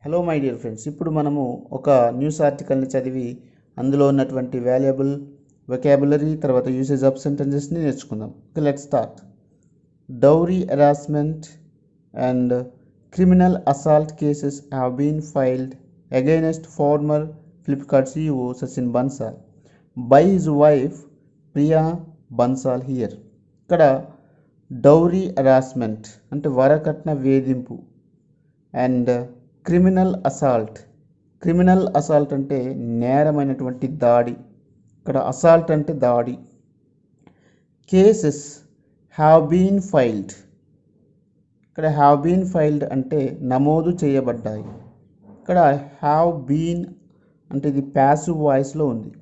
Hello my dear friends, ఇప్పుడు మనము ఒక న్యూస్ ఆర్టికల్ని చదివి అందులో ఉన్నటువంటి వాల్యుబుల్ వొకాబులరీ తర్వాత యూసేజ్ ఆఫ్ సెంటెన్సెస్ని నేర్చుకుందాం. Okay, let's start. Dowry harassment and criminal assault cases have been filed against former Flipkart CEO Sachin Bansal by his wife Priya Bansal here. ఇక్కడ డౌరీ హెరాస్మెంట్ అంటే వరకట్న వేధింపు అండ్ క్రిమినల్ అసాల్ట్ అంటే నేరమైనటువంటి దాడి. ఇక్కడ అసాల్ట్ అంటే దాడి. Cases have been filed. ఇక్కడ హ్యావ్ బీన్ ఫైల్డ్ అంటే నమోదు చేయబడ్డాయి. ఇక్కడ హ్యావ్ బీన్ అంటే ఇది ప్యాసివ్ వాయిస్లో ఉంది.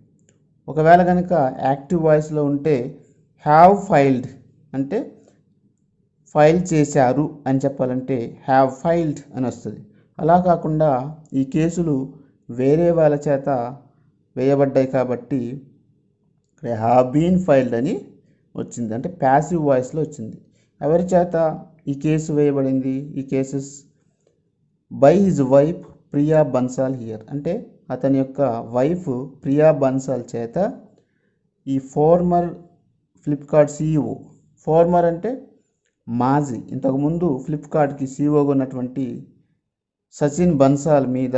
ఒకవేళ కనుక యాక్టివ్ వాయిస్లో ఉంటే హ్యావ్ ఫైల్డ్ అంటే ఫైల్ చేశారు అని చెప్పాలంటే హ్యావ్ ఫైల్డ్ అని వస్తుంది. అలా కాకుండా ఈ కేసులు వేరే వాళ్ళ చేత వేయబడ్డాయి కాబట్టి ఇక్కడ హ్యావ్ బీన్ ఫైల్డ్ అని వచ్చింది, అంటే ప్యాసివ్ వాయిస్లో వచ్చింది. ఎవరి చేత ఈ కేసు వేయబడింది? ఈ cases by his wife Priya Bansal here, అంటే అతని యొక్క వైఫ్ ప్రియా బన్సాల్ చేత ఈ ఫార్మర్ ఫ్లిప్కార్ట్ CEO, ఫార్మర్ అంటే మాజీ, ఇంతకుముందు ఫ్లిప్కార్ట్కి CEOగా ఉన్నటువంటి సచిన్ బన్సాల్ మీద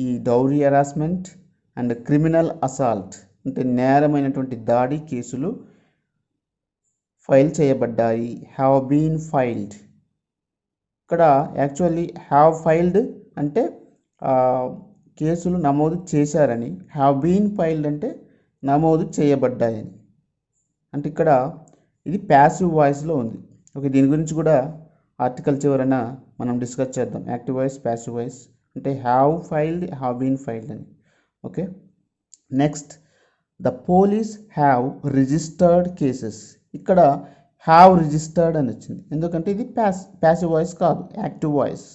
ఈ dowry harassment and criminal assault అంటే నేరమైనటువంటి దాడి కేసులు ఫైల్ చేయబడ్డాయి. Have been filed. ఇక్కడ యాక్చువల్లీ హ్యావ్ ఫైల్డ్ అంటే కేసులు నమోదు చేశారని, హ్యావ్ బీన్ ఫైల్డ్ అంటే నమోదు చేయబడ్డాయని. అంటే ఇక్కడ ఇది ప్యాసివ్ వాయిస్లో ఉంది. ఓకే, దీని గురించి కూడా ఆర్టికల్ చివరన మనం డిస్కస్ చేద్దాం. యాక్టివ్ వాయిస్, ప్యాసివ్ వాయిస్ అంటే have failed, have been failed అని. Okay, next the police have registered cases. ఇక్కడ హ్యావ్ రిజిస్టర్డ్ అని వచ్చింది, ఎందుకంటే ఇది ప్యాసివ్ వాయిస్ కాదు, యాక్టివ్ వాయిస్.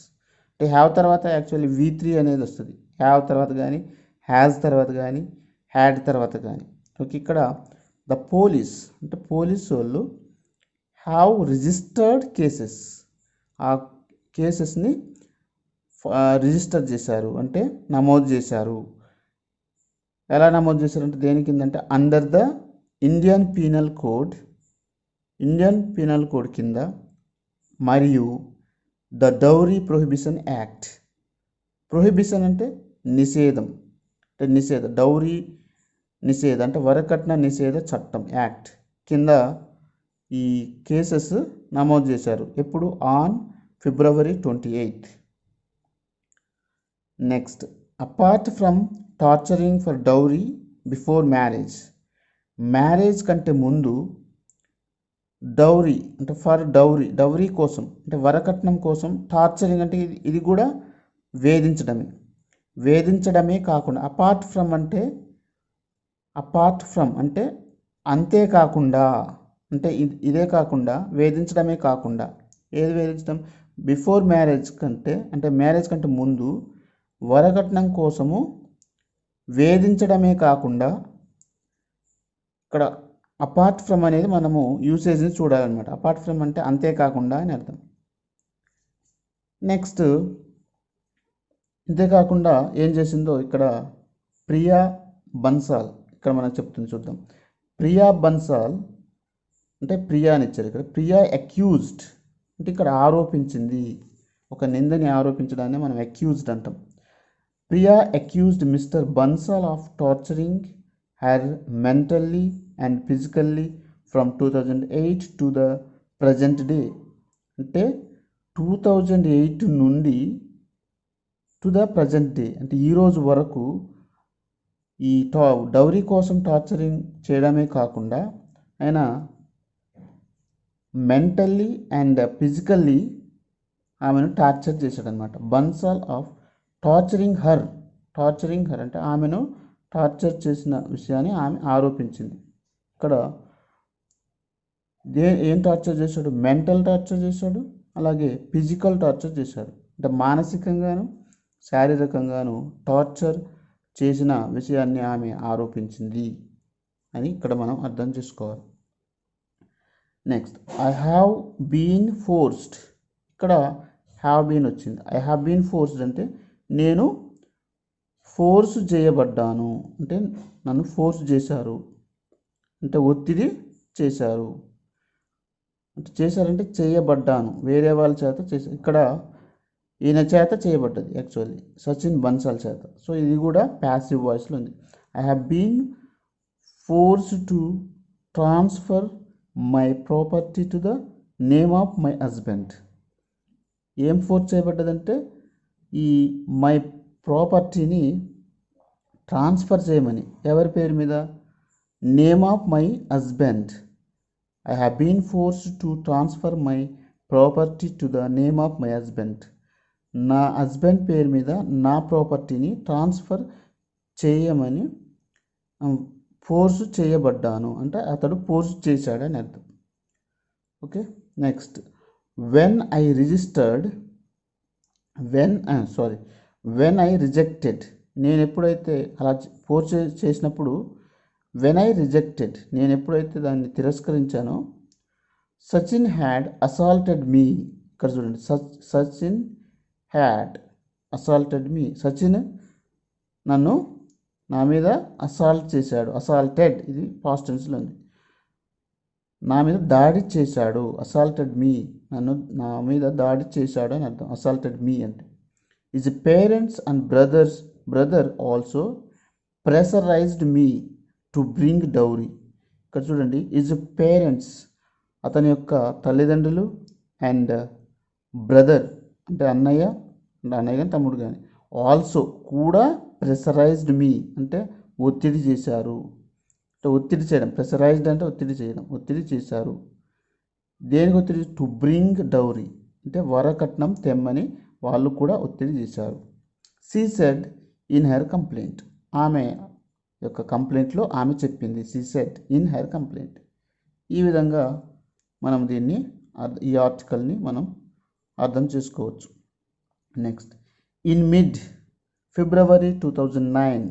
అంటే హ్యావ్ తర్వాత యాక్చువల్లీ V3 అనేది వస్తుంది. హ్యావ్ తర్వాత కానీ, హ్యాజ్ తర్వాత కానీ, హ్యాడ్ తర్వాత కానీ. ఓకే, ఇక్కడ ద పోలీస్ అంటే పోలీసు వాళ్ళు హ్యావ్ రిజిస్టర్డ్ కేసెస్, ఆ కేసెస్ని రిజిస్టర్ చేశారు అంటే నమోదు చేశారు. ఎలా నమోదు చేశారంటే దేని కింద అంటే under the Indian penal code కింద మరియు the dowry prohibition act. Prohibition అంటే నిషేధం, అంటే డౌరీ నిషేధ అంటే వరకట్న నిషేధ చట్టం యాక్ట్ కింద ఈ కేసెస్ నమోదు చేశారు. ఎప్పుడు? On February 28. Next, apart from torturing for dowry before marriage కంటే ముందు డౌరీ అంటే ఫర్ డౌరీ కోసం అంటే వరకట్నం కోసం, టార్చరింగ్ అంటే ఇది కూడా వేధించడమే కాకుండా, అపార్ట్ ఫ్రమ్ అంటే అంతేకాకుండా, అంటే ఇదే కాకుండా, వేధించడమే కాకుండా. ఏది వేధించడం? బిఫోర్ మ్యారేజ్ కంటే అంటే మ్యారేజ్ కంటే ముందు వరకట్నం కోసము వేధించడమే కాకుండా. ఇక్కడ అపార్ట్ ఫ్రమ్ అనేది మనము యూసేజ్ని చూడాలన్నమాట. అపార్ట్ ఫ్రమ్ అంటే అంతేకాకుండా అని అర్థం. నెక్స్ట్, అంతేకాకుండా ఏం చేసిందో ఇక్కడ ప్రియా బన్సాల్ ఇక్కడ మనకు చెప్తుంది, చూద్దాం. ప్రియా బన్సాల్ అంటే ప్రియా అని ఇచ్చారు. ఇక్కడ ప్రియా అక్యూజ్డ్ అంటే ఇక్కడ ఆరోపించింది, ఒక నిందని ఆరోపించడాన్ని మనం అక్యూజ్డ్ అంటాం. Priya accused mister Bansal of torturing her mentally and physically from 2008 to the present day. అంటే 2008 నుండి టు ద ప్రజెంట్ డే అంటే ఈరోజు వరకు ఈ డౌరీ కోసం టార్చరింగ్ చేయడమే కాకుండా ఆయన మెంటల్లీ అండ్ ఫిజికల్లీ ఆమెను టార్చర్ చేశాడనమాట. బన్సాల్ ఆఫ్ టార్చరింగ్ హర్ అంటే ఆమెను టార్చర్ చేసిన విషయాన్ని ఆమె ఆరోపించింది. ఇక్కడ ఏం టార్చర్ చేశాడు? మెంటల్ టార్చర్ చేశాడు, అలాగే ఫిజికల్ టార్చర్ చేశాడు. అంటే మానసికంగాను శారీరకంగాను టార్చర్ చేసిన విషయాన్ని ఆమె ఆరోపించింది అని ఇక్కడ మనం అర్థం చేసుకోవాలి. Next, I have been forced. ఇక్కడ హ్యావ్ బీన్ వచ్చింది. ఐ హ్యావ్ బీన్ ఫోర్స్డ్ అంటే నేను ఫోర్స్ చేయబడ్డాను అంటే నన్ను ఫోర్స్ చేశారు, అంటే ఒత్తిడి చేశారు, అంటే చేశారంటే చేయబడ్డాను, వేరే వాళ్ళ చేత చేశారు. ఇక్కడ ఈయన చేత చేయబడ్డది యాక్చువల్లీ సచిన్ బన్సాల్ చేత. సో ఇది కూడా ప్యాసివ్ వాయిస్లో ఉంది. I have been force to transfer my property to the name of my husband. ఏం ఫోర్స్ చేయబడ్డదంటే ఈ మై ప్రాపర్టీని ట్రాన్స్ఫర్ చేయమని. ఎవరి పేరు మీద? Name of my husband. I have been force to transfer my property to the name of my husband. నా husband పేరు మీద నా ప్రాపర్టీని ట్రాన్స్ఫర్ చేయమని ఫోర్స్ చేయబడ్డాను అంటే అతడు ఫోర్స్ చేశాడని అర్థం. Okay, next when I registered when I rejected. నేను ఎప్పుడైతే అలా ఫోర్స్ చేసినప్పుడు వెన్ ఐ రిజెక్టెడ్, నేను ఎప్పుడైతే దాన్ని తిరస్కరించానో, సచిన్ హ్యాడ్ అసాల్టెడ్ మీ. ఇక్కడ చూడండి, సచిన్ హ్యాడ్ అసాల్టెడ్ మీ. సచిన్ నా మీద అసాల్ట్ చేశాడు. అసాల్టెడ్ ఇది పాస్ట్ టెన్స్లో ఉంది. నా మీద దాడి చేశాడు. అసాల్టెడ్ మీ, నా మీద దాడి చేశాడు అని అర్థం. అసాల్టెడ్ మీ అంటే is parents and brother also pressurised me to bring dowry. ఇక్కడ చూడండి, ఈజ్ పేరెంట్స్ అతని యొక్క తల్లిదండ్రులు, అండ్ బ్రదర్ అంటే అన్నయ్య కానీ తమ్ముడు కానీ, ఆల్సో కూడా ప్రెషరైజ్డ్ మీ అంటే ఒత్తిడి చేశారు. అంటే ఒత్తిడి చేయడం, ప్రెషరైజ్డ్ అంటే ఒత్తిడి చేయడం, ఒత్తిడి చేశారు. దేనికి ఒత్తిడి? టు బ్రింగ్ డౌరీ అంటే వరకట్నం తెమ్మని వాళ్ళు కూడా ఒత్తిడి చేశారు. She said in her complaint. ఆమె యొక్క కంప్లైంట్లో ఆమె చెప్పింది. She said in her complaint. ఈ విధంగా మనం దీన్ని ఈ ఆర్టికల్ని మనం అర్థం చేసుకోవచ్చు. Next, in mid February 2009.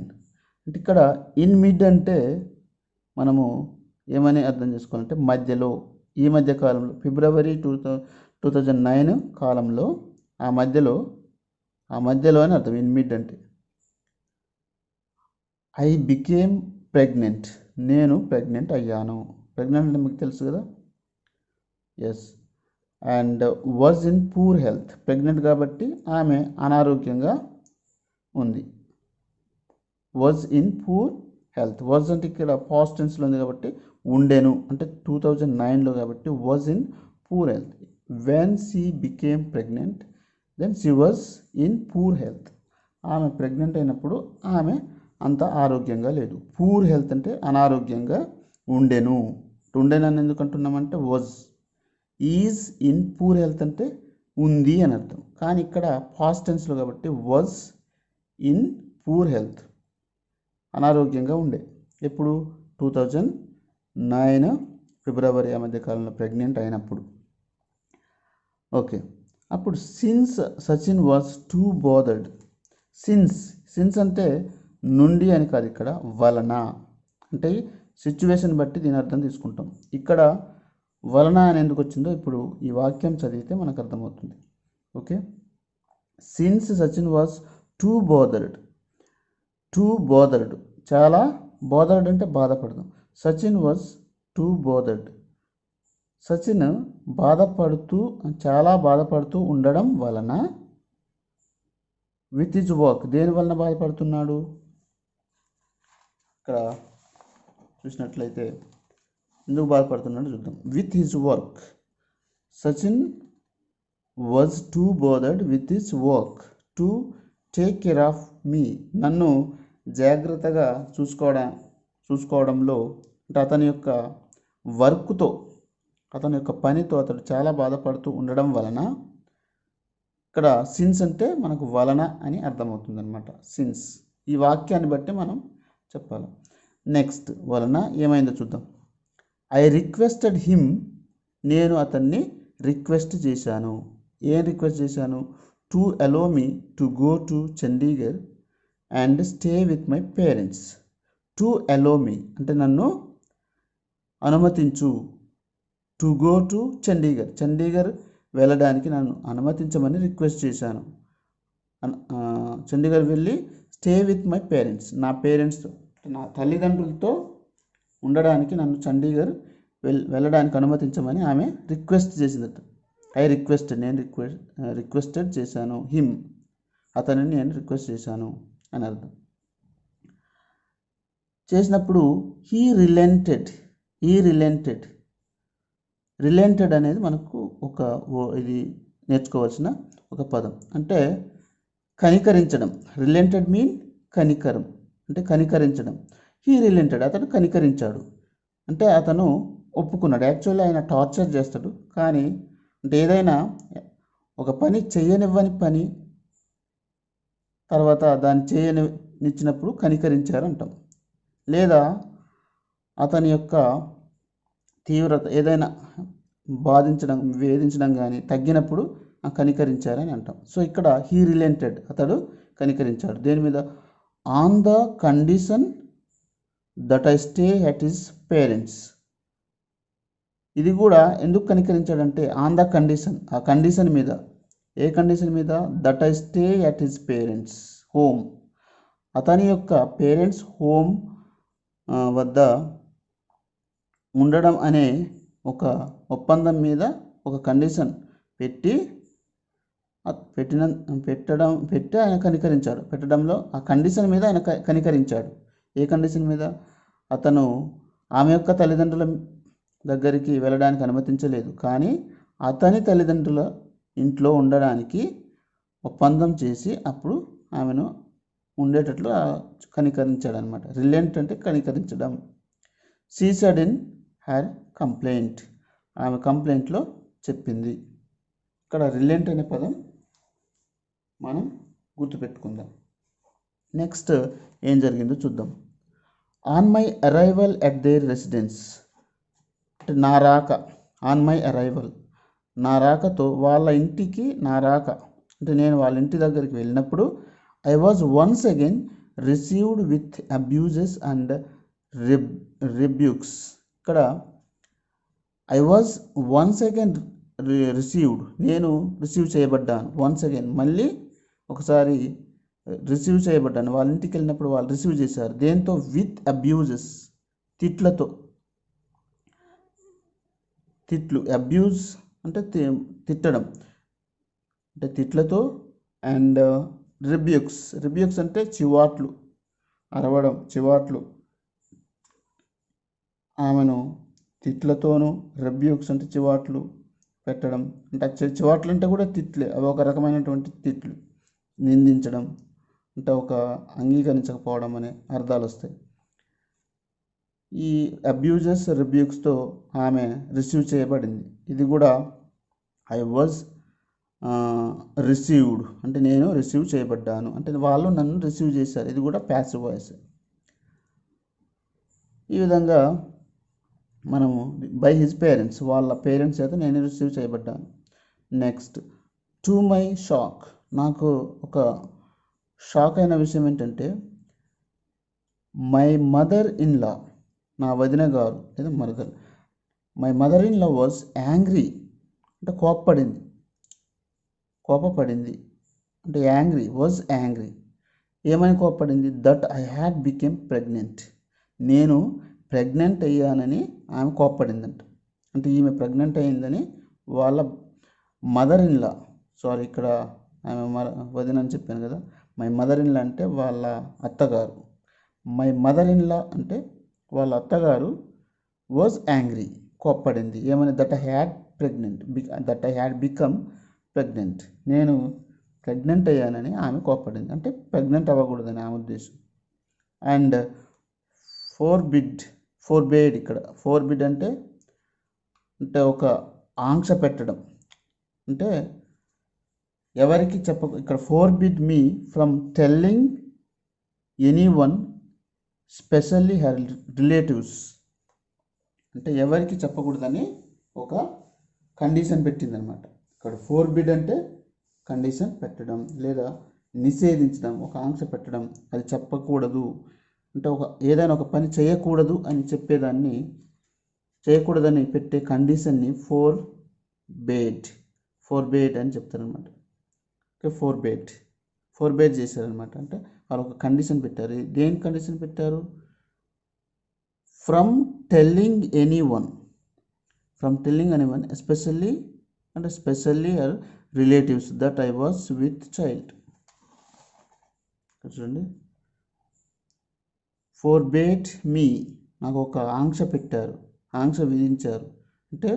అంటే ఇక్కడ ఇన్ మిడ్ అంటే మనము ఏమని అర్థం చేసుకోవాలంటే మధ్యలో, ఈ మధ్య కాలంలో, ఫిబ్రవరి 2009 కాలంలో, ఆ మధ్యలో అని అర్థం ఇన్ మిడ్ అంటే. I became pregnant. నేను ప్రెగ్నెంట్ అయ్యాను. ప్రెగ్నెంట్ అంటే మీకు తెలుసు కదా. Yes. And was in poor health. Pregnant కాబట్టి ఆమె అనారోగ్యంగా ఉంది. Was in poor health. Was అంటే ఇక్కడ పాస్ట్ టెన్స్లో ఉంది కాబట్టి ఉండెను అంటే 2009లో కాబట్టి was in poor health. When she became pregnant then she was in poor health. ఆమె ప్రెగ్నెంట్ అయినప్పుడు ఆమె అంత ఆరోగ్యంగా లేదు. పూర్ హెల్త్ అంటే అనారోగ్యంగా ఉండెను. అని ఎందుకు అంటున్నామంటే was. Is in poor health అంటే ఉంది అని అర్థం. కానీ ఇక్కడ పాస్ట్ టెన్స్లో కాబట్టి వాజ్ ఇన్ పూర్ హెల్త్, అనారోగ్యంగా ఉండే. ఎప్పుడు? 2009 ఫిబ్రవరి ఆ మధ్య కాలంలో ప్రెగ్నెంట్ అయినప్పుడు. ఓకే, అప్పుడు since Sachin was too bothered. Since అంటే నుండి అని కాదు, ఇక్కడ వలన అంటే సిచ్యువేషన్ బట్టి దీని అర్థం తీసుకుంటాం. ఇక్కడ వలన అని ఎందుకు వచ్చిందో ఇప్పుడు ఈ వాక్యం చదివితే మనకు అర్థమవుతుంది. Okay, since Sachin was too bothered. చాలా బోదర్డ్ అంటే బాధపడదు. Sachin was too bothered. Sachin చాలా బాధపడుతూ ఉండడం వలన విత్ హిజ్ వర్క్. దేని వలన బాధపడుతున్నాడు? ఇక్కడ చూసినట్లయితే ఎందుకు బాధపడుతున్నాడు చూద్దాం. With his work. Sachin was too bothered with his work to take care of me. నన్ను జాగ్రత్తగా చూసుకోవడంలో అంటే అతని యొక్క వర్క్తో, అతని యొక్క పనితో అతడు చాలా బాధపడుతూ ఉండడం వలన, ఇక్కడ సిన్స్ అంటే మనకు వలన అని అర్థమవుతుంది అనమాట. సిన్స్ ఈ వాక్యాన్ని బట్టి మనం చెప్పాలి. నెక్స్ట్, వలన ఏమైందో చూద్దాం. I requested him. నేను అతన్ని రిక్వెస్ట్ చేశాను. ఏం రిక్వెస్ట్ చేశాను? To allow me to go to Chandigarh and stay with my parents. To allow me అంటే నన్ను అనుమతించు. టు గో టు చండీగఢ్ వెళ్ళడానికి నన్ను అనుమతించమని రిక్వెస్ట్ చేశాను. చండీగఢ్ వెళ్ళి స్టే విత్ మై పేరెంట్స్, నా పేరెంట్స్తో నా తల్లిదండ్రులతో ఉండడానికి నన్ను చండీగఢ్ వెళ్ళడానికి అనుమతించమని ఆమె రిక్వెస్ట్ చేసిందట. నేను రిక్వెస్టెడ్ చేశాను, హిమ్ అతనిని నేను రిక్వెస్ట్ చేశాను అని అర్థం. చేసినప్పుడు హీ రిలెంటెడ్ అనేది మనకు ఇది నేర్చుకోవాల్సిన ఒక పదం. అంటే కనికరించడం. రిలెంటెడ్ మీన్ కనికరం, అంటే కనికరించడం. హీ రిలెంటెడ్, అతను కనికరించాడు అంటే అతను ఒప్పుకున్నాడు. యాక్చువల్లీ ఆయన టార్చర్ చేస్తాడు, కానీ అంటే ఏదైనా ఒక పని చేయనివ్వని పని తర్వాత దాన్ని చేయనిచ్చినప్పుడు కనికరించారు అంటాం. లేదా అతని యొక్క తీవ్రత ఏదైనా వేధించడం కానీ తగ్గినప్పుడు కనికరించారని అంటాం. సో ఇక్కడ హీ రిలెంటెడ్, అతడు కనికరించాడు. దేని మీద? On the condition that I stay at his parents. ఇది కూడా ఎందుకు కనికరించాడంటే ఆన్ ద కండిషన్, ఆ కండిషన్ మీద. ఏ కండిషన్ మీద? That I stay at his parents home, అతని యొక్క పేరెంట్స్ హోమ్ వద్ద ఉండడం అనే ఒక ఒప్పందం మీద ఒక కండిషన్ పెట్టి ఆయన కనికరించాడు. పెట్టడంలో ఆ కండిషన్ మీద ఆయన కనికరించాడు. ఏ కండిషన్ మీద? అతను ఆమె యొక్క తల్లిదండ్రుల దగ్గరికి వెళ్ళడానికి అనుమతించలేదు, కానీ అతని తల్లిదండ్రుల ఇంట్లో ఉండడానికి ఒప్పందం చేసి అప్పుడు ఆమెను ఉండేటట్లు కనికరించాడు అనమాట. రిలెంట్ అంటే కనికరించడం. She said in her complaint, ఆమె కంప్లైంట్లో చెప్పింది. ఇక్కడ రిలెంట్ అనే పదం మనం గుర్తుపెట్టుకుందాం. నెక్స్ట్ ఏం జరిగిందో చూద్దాం. On my arrival at their residence, అంటే నా రాక. ఆన్ మై అరైవల్, నా రాకతో వాళ్ళ ఇంటికి నా రాక అంటే నేను వాళ్ళ ఇంటి దగ్గరికి వెళ్ళినప్పుడు I was once again received with abuses and rebukes. ఇక్కడ I was once again received, నేను రిసీవ్ చేయబడ్డాను. వన్స్ అగైన్, మళ్ళీ ఒకసారి రిసీవ్ చేయబడ్డాను. వాళ్ళ ఇంటికి వెళ్ళినప్పుడు వాళ్ళు రిసీవ్ చేశారు. దేంతో? With abuses, తిట్లతో. అబ్యూజ్ అంటే తిట్టడం, అంటే తిట్లతో. అండ్ రిబ్యూక్స్ అంటే చివాట్లు, అరవడం, చివాట్లు. ఆమెను తిట్లతోనూ, రిబ్యూక్స్ అంటే చివాట్లు పెట్టడం. అంటే చివాట్లు అంటే కూడా తిట్లే, అవి ఒక రకమైనటువంటి తిట్లు. నిందించడం అంటే ఒక అంగీకరించకపోవడం అనే అర్థాలు వస్తాయి. ఈ అబ్యూజెస్, రిబ్యూక్స్తో ఆమె రిసీవ్ చేయబడింది. ఇది కూడా ఐ వాజ్ రిసీవ్డ్ అంటే నేను రిసీవ్ చేయబడ్డాను, అంటే వాళ్ళు నన్ను రిసీవ్ చేశారు. ఇది కూడా ప్యాసివ్ వాయిస్. ఈ విధంగా మనము బై హిజ్ పేరెంట్స్, వాళ్ళ పేరెంట్స్ చేత నేను రిసీవ్ చేయబడ్డాను. నెక్స్ట్, టు మై షాక్, నాకు ఒక షాక్ అయిన విషయం ఏంటంటే మై మదర్ ఇన్ లా, నా వదిన గారు లేదా మరదలు. My mother in law was angry అంటే కోపపడింది అంటే యాంగ్రీ, వాజ్ యాంగ్రీ. ఏమని కోపపడింది? That I had become pregnant, నేను ప్రెగ్నెంట్ అయ్యానని ఆమె కోపపడిందంట. అంటే ఈమె ప్రెగ్నెంట్ అయ్యిందని వాళ్ళ మదర్ ఇన్ లా, సారీ ఇక్కడ ఆమె వదిన అని చెప్పాను కదా. మై మదర్ ఇన్ లా అంటే వాళ్ళ అత్తగారు. మై మదర్ ఇన్ లా అంటే వాళ్ళ అత్తగారు వాజ్ యాంగ్రీ, కోప్పడింది. ఏమని? That I had become pregnant, నేను ప్రెగ్నెంట్ అయ్యానని ఆమె కోప్పడింది. అంటే ప్రెగ్నెంట్ అవ్వకూడదని ఆమె ఉద్దేశం. అండ్ ఫోర్బేడ్, ఇక్కడ ఫోర్బిడ్ అంటే ఒక ఆంక్ష పెట్టడం, అంటే ఎవరికి ఇక్కడ forbid me from telling anyone, specially her relatives, అంటే ఎవరికి చెప్పకూడదని ఒక కండిషన్ పెట్టిందనమాట. ఇక్కడ ఫోర్బిడ్ అంటే కండిషన్ పెట్టడం లేదా నిషేధించడం, ఒక ఆంక్ష పెట్టడం, అది చెప్పకూడదు అంటే ఏదైనా ఒక పని చేయకూడదు అని చెప్పేదాన్ని, చేయకూడదని పెట్టే కండిషన్ని ఫోర్బేడ్ అని చెప్తారనమాట. ఓకే, ఫోర్బేర్ చేశారనమాట. అంటే వాళ్ళు ఒక కండిషన్ పెట్టారు. దేని కండిషన్ పెట్టారు? From telling anyone, especially our relatives that I was with child. చూడండి, ఫోర్బేట్ మీ, నాకు ఒక ఆంక్ష విధించారు అంటే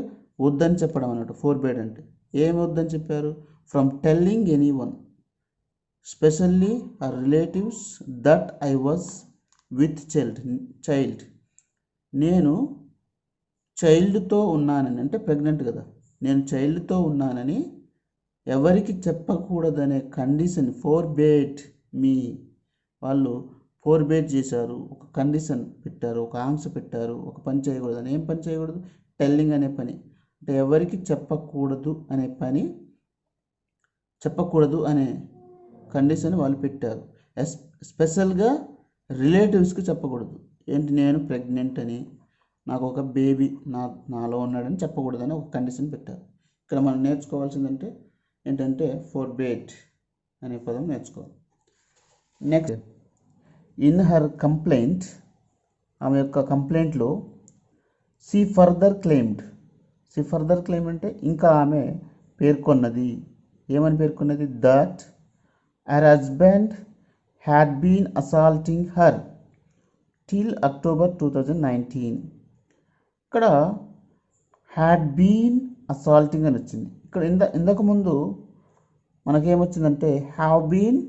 వద్దని చెప్పడం అన్నట్టు. ఫోర్బేడ్ అంటే ఏమి వద్దని చెప్పారు? From telling anyone, specially our relatives that I was with child. నేను చైల్డ్తో ఉన్నానని, అంటే ప్రెగ్నెంట్ కదా, నేను చైల్డ్తో ఉన్నానని ఎవరికి చెప్పకూడదనే కండిషన్ ఫోర్బేట్ మీ, వాళ్ళు ఫోర్బేట్ చేశారు, ఒక కండిషన్ పెట్టారు, ఒక ఆంక్ష పెట్టారు, ఒక పని చేయకూడదని. ఏం పని చేయకూడదు? టెల్లింగ్ అనే పని, అంటే ఎవరికి చెప్పకూడదు అనే కండిషన్ వాళ్ళు పెట్టారు. స్పెషల్గా రిలేటివ్స్కి చెప్పకూడదు. ఏంటి? నేను ప్రెగ్నెంట్ అని, నాకు ఒక బేబీ నాలో ఉన్నాడని చెప్పకూడదని ఒక కండిషన్ పెట్టారు. ఇక్కడ మనం నేర్చుకోవాల్సిందంటే ఏంటంటే ఫోర్బేట్ అనే పదం నేర్చుకోవాలి. నెక్స్ట్, ఇన్ హర్ కంప్లైంట్, ఆమె యొక్క కంప్లైంట్లో షీ ఫర్దర్ క్లెయిమ్డ్ అంటే ఇంకా ఆమె పేర్కొన్నది. ఏమని పేర్కొన్నది? That her husband had been assaulting her till October 2019. ఇక్కడ హ్యాడ్ బీన్ అసాల్టింగ్ అని వచ్చింది. ఇక్కడ ఇంతకు ముందు మనకేమొచ్చిందంటే హ్యావ్ బీన్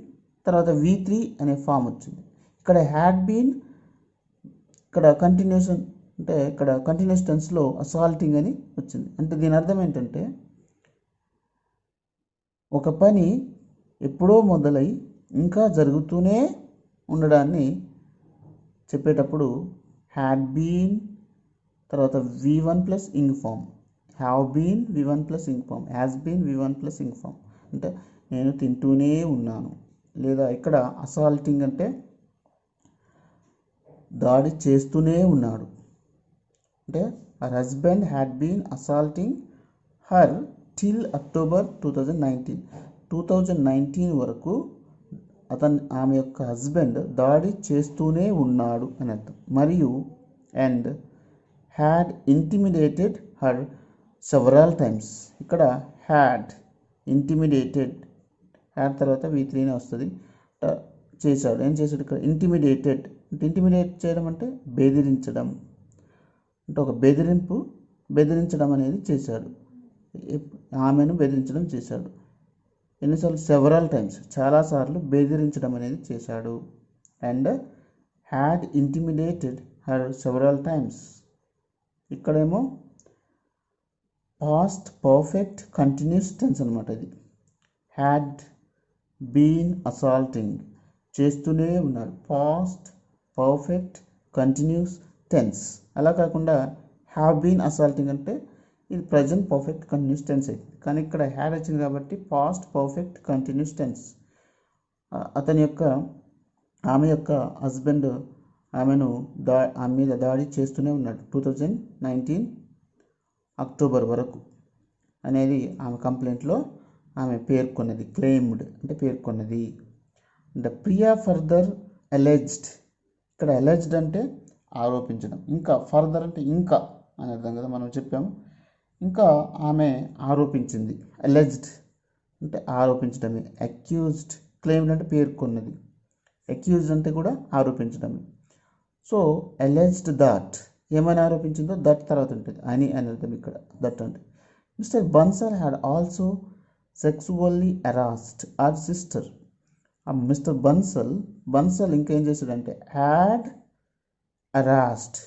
తర్వాత V3 అనే ఫామ్ వచ్చింది. ఇక్కడ హ్యాడ్ బీన్, ఇక్కడ కంటిన్యూస్ టెన్స్లో అసాల్టింగ్ అని వచ్చింది. అంటే దీని అర్థం ఏంటంటే ఒక పని ఎప్పుడో మొదలై ఇంకా జరుగుతూనే ఉండడాన్ని చెప్పేటప్పుడు హ్యాడ్ బీన్ తర్వాత V1 plus ing form, have been V1 plus ing form, has been V1 plus ing form. అంటే నేను తింటూనే ఉన్నాను. లేదా ఇక్కడ అసాల్టింగ్ అంటే దాడి చేస్తూనే ఉన్నాడు. అంటే her husband had been assaulting her till October 2019 వరకు ఆమె యొక్క హస్బెండ్ దాడి చేస్తూనే ఉన్నాడు అని అర్థం. మరియు and had intimidated her several times. ఇక్కడ హ్యాడ్ ఇంటిమిడేటెడ్, హ్యాడ్ తర్వాత V3 వస్తుంది. చేశాడు. ఏం చేశాడు? ఇక్కడ ఇంటిమిడేట్ చేయడం అంటే బెదిరించడం, అంటే ఒక బెదిరించడం అనేది చేశాడు. ఆమెను బెదిరించడం చేశాడు. ఎన్నిసార్లు? సెవరల్ టైమ్స్, చాలాసార్లు బెదిరించడం అనేది చేశాడు. And had intimidated her several times. ఇక్కడేమో పాస్ట్ పర్ఫెక్ట్ కంటిన్యూస్ టెన్స్ అనమాట. ఇది హ్యాడ్ బీన్ అసాల్టింగ్, చేస్తూనే ఉన్నాడు, పాస్ట్ పర్ఫెక్ట్ కంటిన్యూస్ టెన్స్. అలా కాకుండా హ్యావ్ బీన్ అసాల్టింగ్ అంటే ఇది ప్రజెంట్ పర్ఫెక్ట్ కంటిన్యూస్ టెన్స్ అవుతుంది. కానీ ఇక్కడ హ్యాడ్ వచ్చింది కాబట్టి పాస్ట్ పర్ఫెక్ట్ కంటిన్యూస్ టెన్స్. ఆమె యొక్క హస్బెండ్ ఆమె మీద దాడి చేస్తూనే ఉన్నాడు 2019 అక్టోబర్ వరకు అనేది ఆమె కంప్లైంట్లో ఆమె పేర్కొన్నది. క్లెయిమ్డ్ అంటే పేర్కొన్నది. ద ప్రియా ఫర్దర్ అలెజ్డ్, ఇక్కడ అలెజ్డ్ అంటే ఆరోపించడం, ఇంకా ఫర్దర్ అంటే ఇంకా అని అర్థం కదా, మనం చెప్పాము. ఇంకా ఆమె ఆరోపించింది. అలెజ్డ్ అంటే ఆరోపించడమే. అక్యూజ్డ్, క్లెయిమ్డ్ అంటే పేర్కొన్నది. అక్యూజ్డ్ అంటే కూడా ఆరోపించడమే. సో అలెజ్డ్ దట్, ఏమైనా ఆరోపించిందో దట్ తర్వాత ఉంటుంది అని అర్థం. ఇక్కడ దట్ అంటే mister Bansal had also sexually harassed hour sister. Mister Bansal ఇంకేం చేశాడంటే హ్యాడ్ హెరాస్డ్,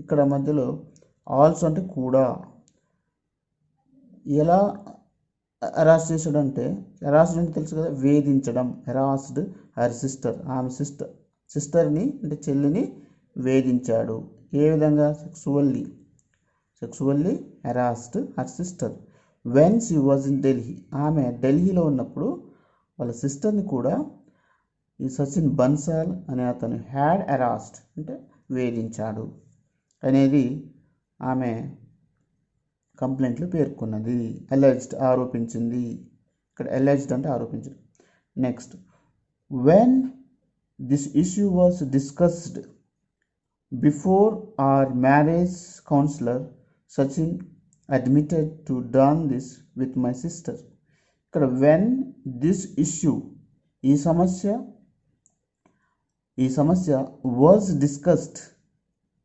ఇక్కడ మధ్యలో ఆల్సో అంటే కూడా. ఎలా హెరాస్ చేశాడంటే, హెరాస్డ్ అంటే తెలుసు కదా, వేధించడం. హెరాస్డ్ హర్ సిస్టర్, ఆమె సిస్టర్ని అంటే చెల్లిని వేధించాడు. ఏ విధంగా? Sexually harassed her sister when she was in Delhi. ఆమె ఢిల్లీలో ఉన్నప్పుడు వాళ్ళ సిస్టర్ని కూడా ఈ సచిన్ బన్సాల్ అనే అతను హ్యాడ్ హెరాస్డ్ అంటే వేధించాడు అనేది ఆమె కంప్లైంట్లో పేర్కొన్నది. అలెజ్డ్ ఆరోపించింది. ఇక్కడ అలెజ్డ్ అంటే ఆరోపించడం. Next, when this issue was discussed before our marriage counselor, Sachin admitted to done this with my sister. ఇక్కడ when this issue ఈ సమస్య was discussed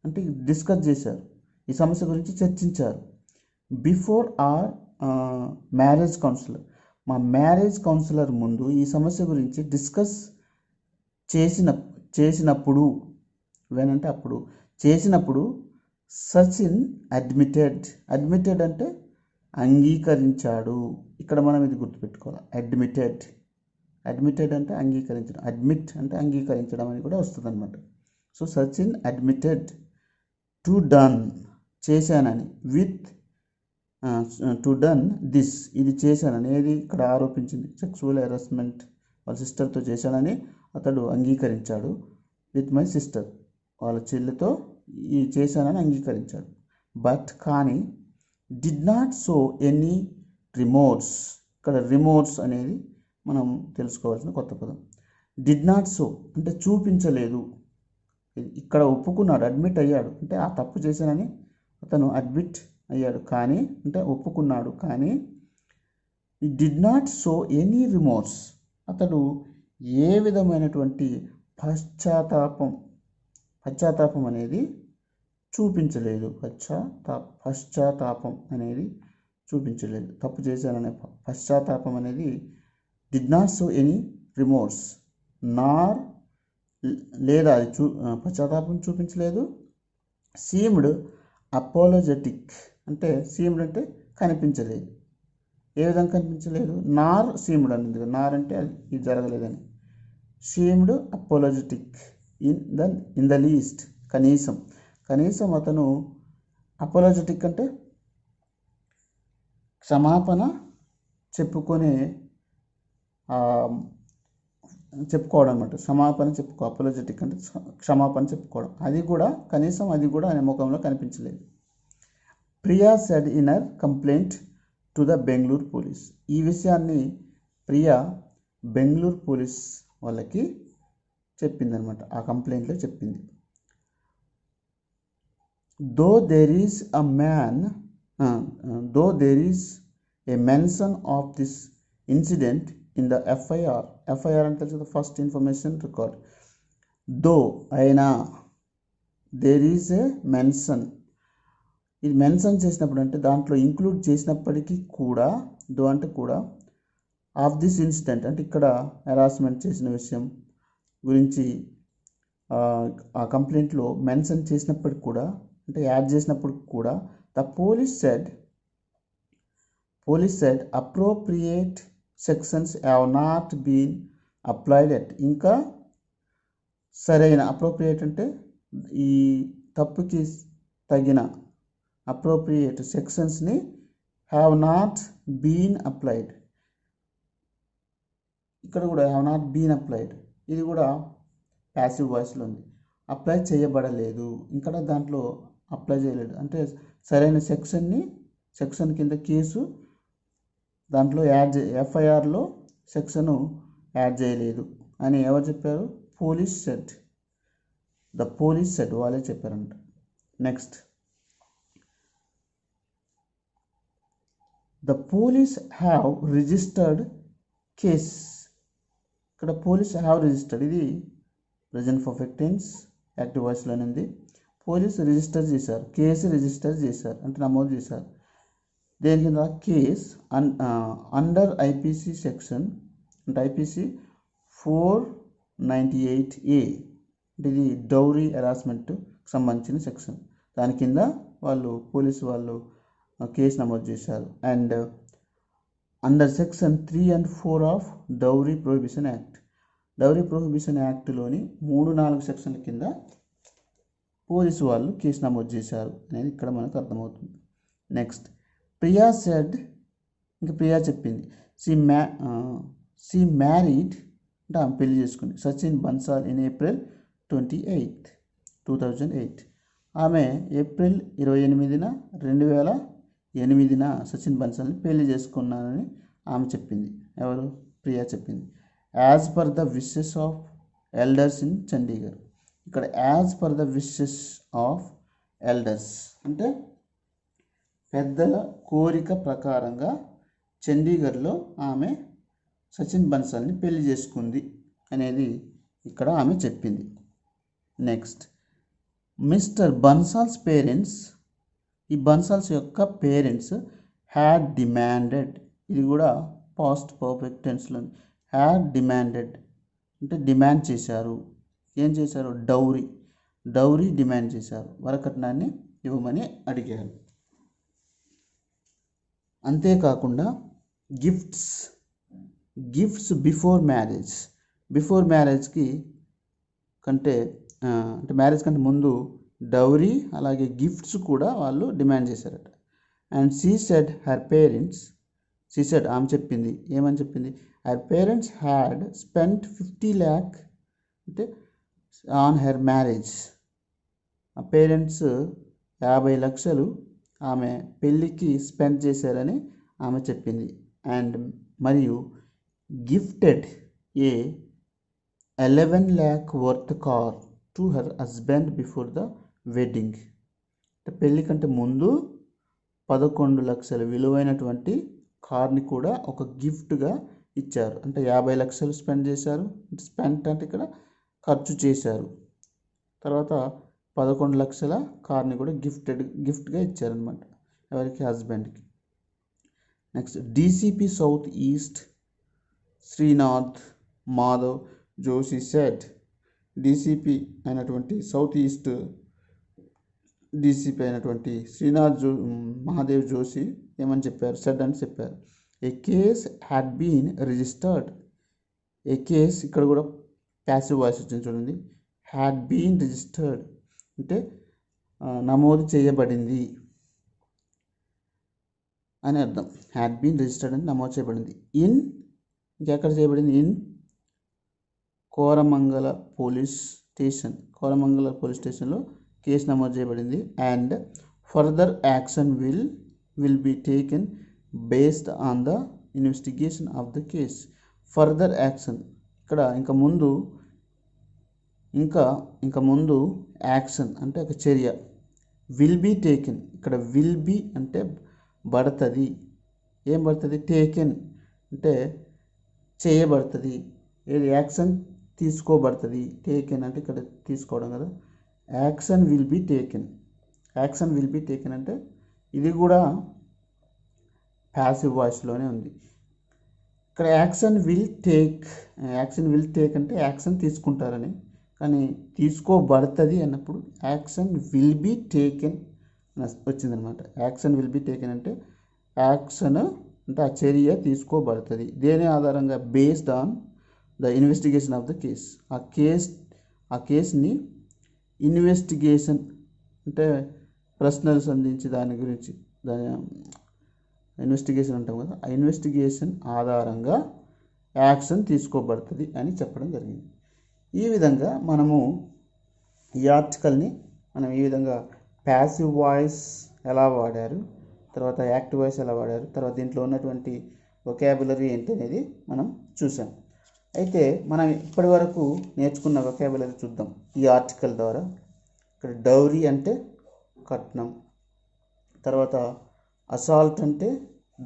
అంటే డిస్కస్ చేశారు, ఈ సమస్య గురించి చర్చించారు. బిఫోర్ ఆర్ మ్యారేజ్ కౌన్సిలర్, మా మ్యారేజ్ కౌన్సిలర్ ముందు ఈ సమస్య గురించి డిస్కస్ చేసినప్పుడు వెన్ అంటే అప్పుడు చేసినప్పుడు సచిన్ అడ్మిటెడ్ అంటే అంగీకరించాడు. ఇక్కడ మనం ఇది గుర్తుపెట్టుకోవాలి, అడ్మిటెడ్ అంటే అంగీకరించడం, అడ్మిట్ అంటే అంగీకరించడం అని కూడా వస్తుంది అనమాట. So Sachin admitted to done చేశానని, విత్ టు డన్ దిస్ ఇది చేశానని, ఏది ఇక్కడ ఆరోపించింది సెక్సువల్ హెరాస్మెంట్ వాళ్ళ సిస్టర్తో చేశానని అతడు అంగీకరించాడు. విత్ మై సిస్టర్ వాళ్ళ చెల్లితో ఈ చేశానని అంగీకరించాడు. బట్ కానీ did not show any remorse, ఇక్కడ రిమోర్స్ అనేది మనం తెలుసుకోవాల్సిన కొత్త పదం. డిడ్ నాట్ షో అంటే చూపించలేదు, ఇక్కడ ఒప్పుకున్నాడు, అడ్మిట్ అయ్యాడు అంటే ఆ తప్పు చేశానని అతను అడ్మిట్ అయ్యాడు, కానీ అంటే ఒప్పుకున్నాడు, కానీ ఈ did not show any remorse అతడు ఏ విధమైనటువంటి పశ్చాత్తాపం అనేది చూపించలేదు. పశ్చాత్తాపం అనేది చూపించలేదు, తప్పు చేశాననే పశ్చాత్తాపం అనేది did not show any remorse, నార్ లేదా అది పశ్చాత్తాపం చూపించలేదు. సీమ్డ్ అపోలోజెటిక్ అంటే సీమ్డ్ అంటే కనిపించలేదు, ఏ విధంగా కనిపించలేదు, నార్ సీమ్డ్ అనేది, నార్ అంటే ఇది జరగలేదని. సీమ్డ్ అపోలోజెటిక్ ఇన్ ద లీస్ట్ కనీసం అతను అపోలోజెటిక్ అంటే క్షమాపణ చెప్పుకోవడం అనమాట. అపోలోజెటిక్ అంటే క్షమాపణ చెప్పుకోవడం, అది కూడా కనీసం అది కూడా ఆయన ముఖంలో కనిపించలేదు. Priya said in her complaint to the Bengaluru police, ఈ విషయాన్ని ప్రియా బెంగళూరు పోలీస్ వాళ్ళకి చెప్పిందనమాట, ఆ కంప్లైంట్లో చెప్పింది. Though there is a mention of this incident in the FIR అంటే తెలుసు, ఫస్ట్ ఇన్ఫర్మేషన్ రికార్డ్. దో అయినా, దేర్ ఈజ్ ఏ మెన్షన్, ఇది మెన్షన్ చేసినప్పుడు అంటే దాంట్లో ఇంక్లూడ్ చేసినప్పటికీ కూడా, దో అంటే కూడా, ఆఫ్ దిస్ ఇన్సిడెంట్ అంటే ఇక్కడ హెరాస్మెంట్ చేసిన విషయం గురించి ఆ కంప్లైంట్లో మెన్షన్ చేసినప్పటికి కూడా, అంటే యాడ్ చేసినప్పుడు కూడా, the police said appropriate sections have not been applied at, ఇంకా సరైన, అప్రోప్రియేట్ అంటే ఈ తప్పుకి తగిన, అప్రోప్రియేట్ సెక్షన్స్ని హ్యావ్ నాట్ బీన్ అప్లైడ్, ఇక్కడ కూడా హ్యావ్ నాట్ బీన్ అప్లైడ్, ఇది కూడా ప్యాసివ్ వాయిస్లో ఉంది. అప్లై చేయబడలేదు, ఇక్కడ దాంట్లో అప్లై చేయలేదు అంటే సరైన సెక్షన్ కింద కేసు దాంట్లో ఎఫ్ఐఆర్లో సెక్షను యాడ్ చేయలేదు అని ఎవరు చెప్పారు? ద పోలీస్ సెడ్ వాళ్ళే చెప్పారంట. Next, the police have registered case, ఇక్కడ పోలీస్ హ్యావ్ రిజిస్టర్డ్, ఇది ప్రజెంట్ పర్ఫెక్ట్ టెన్స్ యాక్టివ్ వాయిస్లోనే ఉంది. పోలీసు రిజిస్టర్ చేశారు, కేసు రిజిస్టర్ చేశారు అంటే నమోదు చేశారు. దేని కింద? కేస్ అండర్ ఐపీసీ సెక్షన్ అంటే ఐపీసీ 498A అంటే ఇది డౌరీ హెరాస్మెంట్కి సంబంధించిన సెక్షన్, దాని కింద పోలీసు వాళ్ళు కేసు నమోదు చేశారు. And under section 3 and 4 of dowry prohibition act, dowry prohibition యాక్ట్లోని 3-4 సెక్షన్ల కింద పోలీసు వాళ్ళు కేసు నమోదు చేశారు అనేది ఇక్కడ మనకు అర్థమవుతుంది. నెక్స్ట్, ప్రియా సెడ్, ఇంకా ప్రియా చెప్పింది, షీ మ్యారీడ్ అంటే ఆమె పెళ్లి చేసుకుంది సచిన్ బన్సాల్ ఇన్ April 28, 2008. ఆమె ఏప్రిల్ 28, 2008 సచిన్ బన్సాల్ని పెళ్లి చేసుకున్నానని ఆమె చెప్పింది. ఎవరు? ప్రియా చెప్పింది. As per the wishes of elders in Chandigarh. ఇక్కడ as per the wishes of elders అంటే పెద్దల కోరిక ప్రకారంగా చండీగఢ్లో ఆమె సచిన్ బన్సాల్ని పెళ్లి చేసుకుంది అనేది ఇక్కడ ఆమె చెప్పింది. నెక్స్ట్, మిస్టర్ బన్సాల్స్ పేరెంట్స్, ఈ బన్సాల్స్ యొక్క పేరెంట్స్ హ్యాడ్ డిమాండెడ్, ఇది కూడా పాస్ట్ పర్ఫెక్ట్ టెన్స్లో హ్యాడ్ డిమాండెడ్ అంటే డిమాండ్ చేశారు. ఏం చేశారు? డౌరీ డిమాండ్ చేశారు, వరకట్నాన్ని ఇవ్వమని అడిగారు. అంతేకాకుండా గిఫ్ట్స్ బిఫోర్ మ్యారేజ్కి అంటే మ్యారేజ్ కంటే ముందు డౌరీ అలాగే గిఫ్ట్స్ కూడా వాళ్ళు డిమాండ్ చేశారట. అండ్ షీ సెడ్ ఆమె చెప్పింది, ఏమని చెప్పింది? Her parents had spent 50 lakh అంటే ఆన్ హర్ మ్యారేజ్. ఆ పేరెంట్స్ 50 లక్షలు ఆమె పెళ్ళికి స్పెండ్ చేశారని ఆమె చెప్పింది. అండ్ మరియు gifted A 11 lakh worth car to her husband before the wedding. పెళ్ళి కంటే ముందు 11 లక్షల విలువైనటువంటి కార్ని కూడా ఒక గిఫ్ట్గా ఇచ్చారు. అంటే 50 లక్షలు స్పెండ్ చేశారు. స్పెంట్ అంటే ఇక్కడ ఖర్చు చేశారు. తర్వాత 11 లక్షల కార్ని కూడా గిఫ్ట్గా ఇచ్చారనమాట. ఎవరికి? హస్బెండ్కి. Next, DCP south east Shrinath Madhav Joshi said, DCP అయినటువంటి సౌత్ ఈస్ట్ డీసీపీ అయినటువంటి మహాదేవ్ జోషి ఏమని చెప్పారు? సెడ్ అని చెప్పారు. A case had been registered. A case ఇక్కడ కూడా ప్యాసివ్ వాయిస్ వచ్చింది చూడండి. హ్యాడ్ బీన్ రిజిస్టర్డ్ అంటే నమోదు చేయబడింది అని అర్థం. హ్యాడ్ బీన్ రిజిస్టర్డ్ అంటే నమోదు చేయబడింది. ఇంకెక్కడ చేయబడింది? ఇన్ కోరమంగళ పోలీస్ స్టేషన్లో కేసు నమోదు చేయబడింది. And further action will be taken based on the investigation of the case. Further action ఇక్కడ ఇంకా ముందు యాక్షన్ అంటే ఒక చర్య. విల్ బి టేకెన్ ఇక్కడ విల్ బి అంటే పడుతుంది. ఏం పడుతుంది? టేకెన్ అంటే చేయబడుతుంది. ఏది? యాక్షన్ తీసుకోబడుతుంది. టేకెన్ అంటే ఇక్కడ తీసుకోవడం కదా. యాక్షన్ విల్ బి టేకెన్ అంటే ఇది కూడా ప్యాసివ్ వాయిస్లోనే ఉంది. ఇక్కడ యాక్షన్ విల్ టేక్ అంటే యాక్షన్ తీసుకుంటారని, కానీ తీసుకోబడుతుంది అన్నప్పుడు యాక్షన్ విల్ బి టేకెన్ వచ్చిందనమాట. యాక్షన్ విల్ బి టేకెన్ అంటే యాక్షన్ అంటే ఆ చర్య తీసుకోబడుతుంది. దేని ఆధారంగా? Based on the investigation of the case. ఆ కేసుని ఇన్వెస్టిగేషన్ అంటే ప్రశ్నలు సంధించి దాని గురించి ఇన్వెస్టిగేషన్ అంటాం కదా, ఆ ఇన్వెస్టిగేషన్ ఆధారంగా యాక్షన్ తీసుకోబడుతుంది అని చెప్పడం జరిగింది. ఈ విధంగా మనము ఈ ఆర్టికల్ని ఈ విధంగా ప్యాసివ్ వాయిస్ ఎలా వాడారు, తర్వాత యాక్టివ్ వాయిస్ ఎలా వాడారు, తర్వాత దీంట్లో ఉన్నటువంటి వొకాబులరీ ఏంటి అనేది మనం చూసాం. అయితే మనం ఇప్పటి వరకు నేర్చుకున్న వొకాబులరీ చూద్దాం ఈ ఆర్టికల్ ద్వారా. ఇక్కడ డౌరీ అంటే కట్నం, తర్వాత అసాల్ట్ అంటే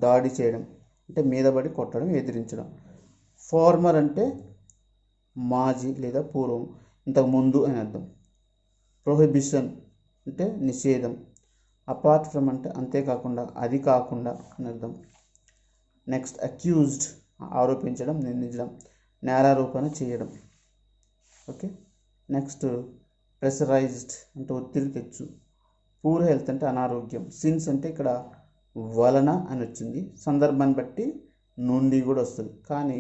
దాడి చేయడం, అంటే మీదబడి కొట్టడం, ఎదిరించడం. ఫార్మర్ అంటే మాజీ లేదా పూర్వం, ఇంతకుముందు అని అర్థం. ప్రొహిబిషన్ అంటే నిషేధం. అపార్ట్ ఫ్రమ్ అంటే అంతేకాకుండా, అది కాకుండా అని అర్థం. నెక్స్ట్, అక్యూజ్డ్ ఆరోపించడం, నిందించడం, నేరారోపణ చేయడం. ఓకే. నెక్స్ట్, ప్రెషరైజ్డ్ అంటే ఒత్తిడి తెచ్చు. పూర్ హెల్త్ అంటే అనారోగ్యం. సిన్స్ అంటే ఇక్కడ వలన అని వచ్చింది, సందర్భాన్ని బట్టి నుండి కూడా వస్తుంది, కానీ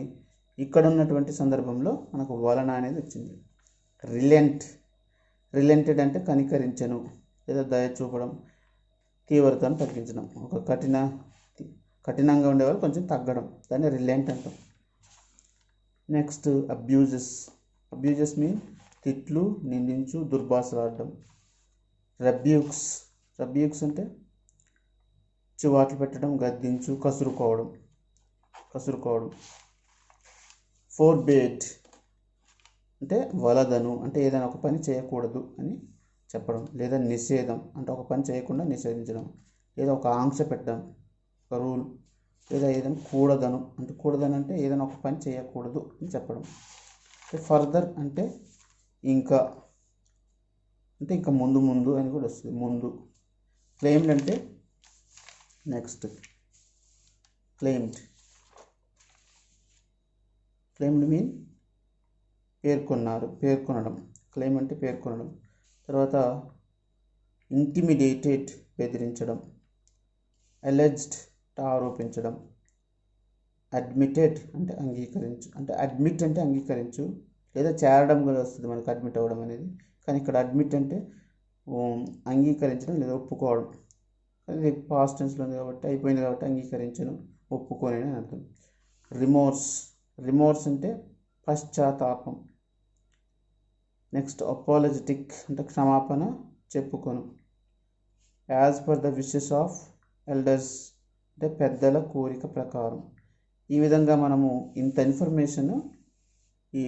ఇక్కడ ఉన్నటువంటి సందర్భంలో మనకు వలన అనేది వచ్చింది. రిలెంటెడ్ అంటే కనికరించను లేదా దయ చూపడం, తీవ్రతను తగ్గించడం. ఒక కఠినంగా ఉండేవాళ్ళు కొంచెం తగ్గడం, దాన్ని రిలెంట్ అంటాం. నెక్స్ట్, అబ్యూజెస్ మీన్ తిట్లు, నిందించు, దుర్భాషలాడడం. రబ్యూక్స్ అంటే చివాట్లు పెట్టడం, గద్దించు, కసురుకోవడం. ఫోర్బేడ్ అంటే వలదను అంటే ఏదైనా ఒక పని చేయకూడదు అని చెప్పడం, లేదా నిషేధం అంటే ఒక పని చేయకుండా నిషేధించడం, లేదా ఒక ఆంక్ష పెట్టడం, ఒక రూల్, లేదా ఏదైనా కూడదను అంటే కూడదను అంటే ఏదైనా ఒక పని చేయకూడదు అని చెప్పడం. ఫర్దర్ అంటే ఇంకా అంటే ఇంకా ముందు ముందు అని కూడా వస్తుంది, ముందు. క్లెయిమ్డ్ అంటే నెక్స్ట్. క్లెయిమ్డ్ మీన్ పేర్కొన్నారు, పేర్కొనడం. క్లెయిమ్ అంటే పేర్కొనడం. తర్వాత ఇంటిమిడేటెడ్ బెదిరించడం, అలెజ్డ్ ఆరోపించడం, అడ్మిటెడ్ అంటే అంగీకరించు అంటే అడ్మిట్ అంటే అంగీకరించు లేదా చేరడం కూడా వస్తుంది మనకు అడ్మిట్ అవ్వడం అనేది. కానీ ఇక్కడ అడ్మిట్ అంటే అంగీకరించడం లేదా ఒప్పుకోవడం. అది పాస్ట్ టెన్స్లో ఉంది కాబట్టి అయిపోయింది కాబట్టి అంగీకరించను ఒప్పుకొని అని అర్థం. రిమోర్స్ అంటే పశ్చాత్తాపం. నెక్స్ట్ అపాలజెటిక్ అంటే క్షమాపణ చెప్పుకొను. As per the wishes of elders అంటే పెద్దల కోరిక ప్రకారం. ఈ విధంగా మనము ఇంత ఇన్ఫర్మేషన్ ఈ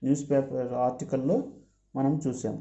న్యూస్ పేపర్ ఆర్టికల్లో మనం చూసాం.